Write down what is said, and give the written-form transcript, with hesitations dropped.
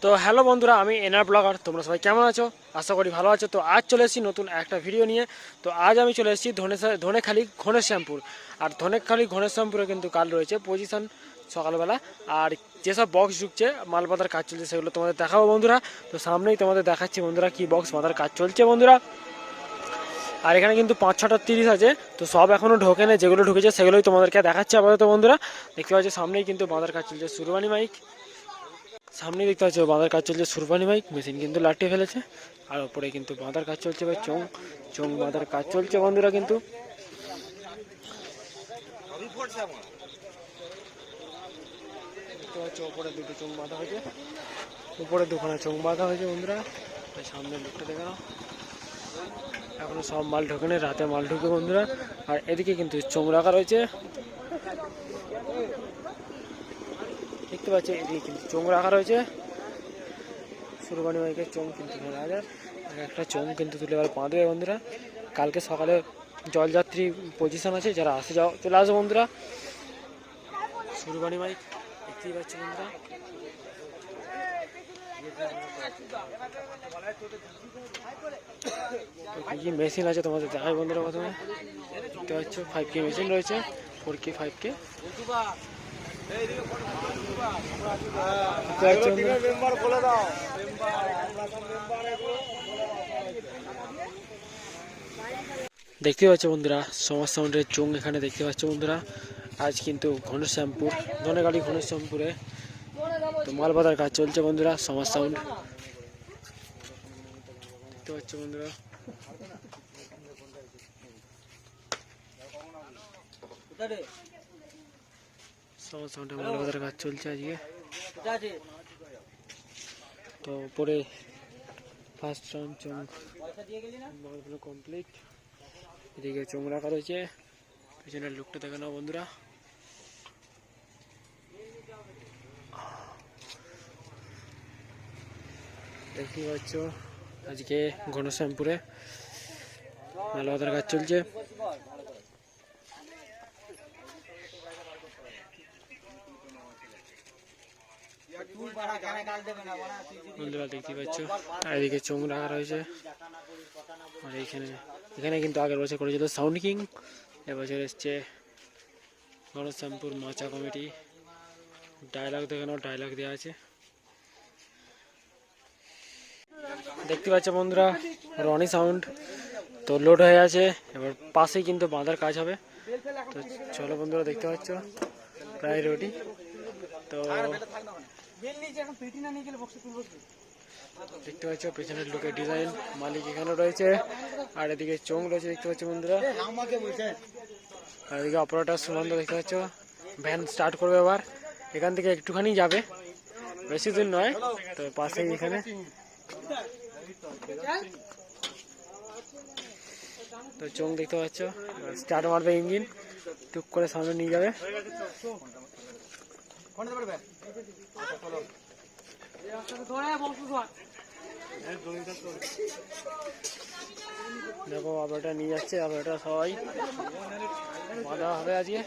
তো হ্যালো বন্ধুরা, আমি এনআর ব্লগার। তোমরা সবাই কেমন আছো? আশা করি ভালো আছো। তো আজ চলে এসেছি নতুন একটা ভিডিও নিয়ে। তো আজ আমি চলে এসেছি ধনেখালি ঘনেশ্যামপুর। আর ধনেখালি ঘনেশ্যামপুরে কিন্তু কাল রয়েছে পজিশন সকালবেলা। আর যেসব বক্স ঢুকছে মাল বাঁধার কাজ চলছে সেগুলো তোমাদের দেখাবো বন্ধুরা। তো সামনেই তোমাদের দেখাচ্ছি বন্ধুরা কি বক্স বাঁধার কাজ চলছে বন্ধুরা। আর এখানে কিন্তু 5-6টা 30 আছে। তো সব এখনও ঢোকে না, যেগুলো ঢুকেছে সেগুলোই তোমাদেরকে দেখাচ্ছে আপাতত বন্ধুরা। দেখতে পাচ্ছি সামনেই কিন্তু বাঁধার কাজ চলছে সুরবানি মাইক। সামনে দেখতে পাচ্ছ বাঁধার কাজ চলছে সুরবানি মাইক, মেশিন কিন্তু লাটিয়ে ফেলেছে। আর ওপরে কিন্তু বাঁধার কাজ চলছে ভাই, চোং বাঁধার কাজ চলছে বন্ধুরা। কিন্তু দেখতে পাচ্ছ ওপরে দুটো চোং বাঁধা হয়েছে, উপরে দুখানা চোং বাঁধা হয়েছে বন্ধুরা। সামনে লুকটা দেখে নাও, এখনো সব মাল ঢোকে না, রাতে মাল ঢুকে বন্ধুরা। আর এদিকে কিন্তু চোং রাখা রয়েছে, দেখতে পাচ্ছি এদিকে কিন্তু চোং রাখা রয়েছে। সুরবানি মাইকের চোং কিন্তু একটা চোং কিন্তু তুলে এবার বাঁধবে বন্ধুরা। কালকে সকালে জলযাত্রী পজিশন আছে, যারা আসে যাও চলে আসবে বন্ধুরা। সুরবানি মাইক দেখতেই পাচ্ছি বন্ধুরা। কি মেশিন আছে তোমাদের দেখাই বন্ধুরা। প্রথমে দেখতে পাচ্ছ 5K মেশিন রয়েছে, 4K 5K। দেখতে পাচ্ছ বন্ধুরা সমাজ সাউন্ডের চোং এখানে দেখতে পাচ্ছ বন্ধুরা। আজ কিন্তু ঘনেশ্যামপুর ধনেখালি ঘনেশ্যামপুরে তো মাল বাঁধার কাজ চলছে বন্ধুরা। সমাজ সাউন্ড দেখতে পাচ্ছ বন্ধুরা। সমাজ সাউন্ডে মাল বাঁধার কাজ চলছে আজকে। তো উপরে ফার্স্ট রাউন্ড চোং কমপ্লিট। এদিকে চোং রাখা রয়েছে, পিছনের লুকটা দেখে নাও বন্ধুরা। দেখতে পাচ্ছ আজকে ঘনশ্যামপুরে মাল বাঁধার কাজ চলছে। বন্ধুরা দেখতে পাচ্ছ এদিকে চোং রাখা রয়েছে। আর এখানে কিন্তু আগের বছর করেছিল সাউন্ড কিং, এবছর এসছে ঘনশ্যামপুর মাচা কমিটি। ডায়লগ দেখে নাও, ডায়লগ দেওয়া আছে। দেখতে পাচ্ছ বন্ধুরা রনি সাউন্ড তো লোড হয়ে আছে, এবার পাশেই কিন্তু বাঁধার কাজ হবে। তো চলো বন্ধুরা, দেখতে পাচ্ছ প্রায় রেডি। তো দেখতে পাচ্ছ পেছনের লোকের ডিজাইন, মালিক এখানে রয়েছে। আর এদিকে চোং রয়েছে দেখতে পাচ্ছ বন্ধুরা। আর এদিকে অপারেটর সুনন্দ দেখতে পাচ্ছ। ভ্যান স্টার্ট করবে এবার, এখান থেকে একটুখানি যাবে, বেশি দূর নয়। তো পাশেই এখানে তো চোং দেখতে পাচ্ছ, স্টার্ট মারবে ইঞ্জিন, টুক করে সামনে নিয়ে যাবে। দেখো আবারটা নিয়ে যাচ্ছে, আবারটা সবাই বাঁধা হবে আজকে।